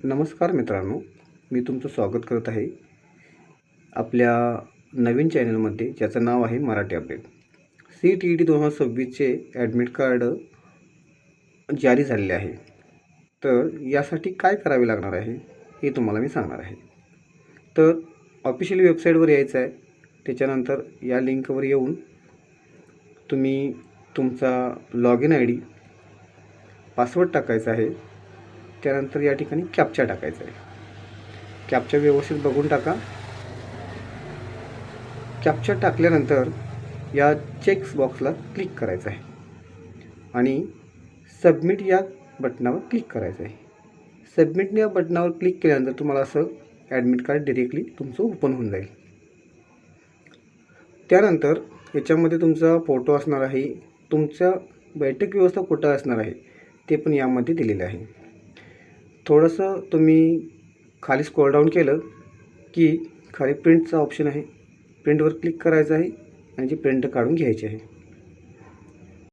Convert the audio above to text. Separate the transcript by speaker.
Speaker 1: नमस्कार मित्रांनो, मी तुमचं स्वागत करत आहे आपल्या नवीन चॅनलमध्ये, ज्याचं नाव आहे मराठी अपडेट. CTET 2026चे ॲडमिट कार्ड जारी झालेले आहे. तर यासाठी काय करावे लागणार आहे हे तुम्हाला मी सांगणार आहे. तर ऑफिशियल वेबसाईटवर यायचं आहे. त्याच्यानंतर या लिंकवर येऊन तुम्ही तुमचा लॉग इन ID, पासवर्ड टाकायचा आहे. त्यानंतर या ठिकाणी कॅप्चा टाकायचा आहे. कॅप्चा व्यवस्थित बघून टाका. कॅप्चा टाकल्यानंतर या चेक्स बॉक्सला क्लिक करायचं आहे आणि सबमिट या बटनावर क्लिक करायचं आहे. सबमिट या बटनावर क्लिक केल्यानंतर तुम्हाला असं ॲडमिट कार्ड डिरेक्टली तुमचं ओपन होऊन जाईल. त्यानंतर याच्यामध्ये तुमचा फोटो असणार आहे, तुमचा बैठक व्यवस्था कुठं असणार आहे ते पण यामध्ये दिलेलं आहे. थोडंसं तुम्ही खाली स्क्रॉल डाऊन केलं की खाली प्रिंटचा ऑप्शन आहे. प्रिंटवर क्लिक करायचं आहे आणि जी प्रिंट काढून घ्यायची आहे.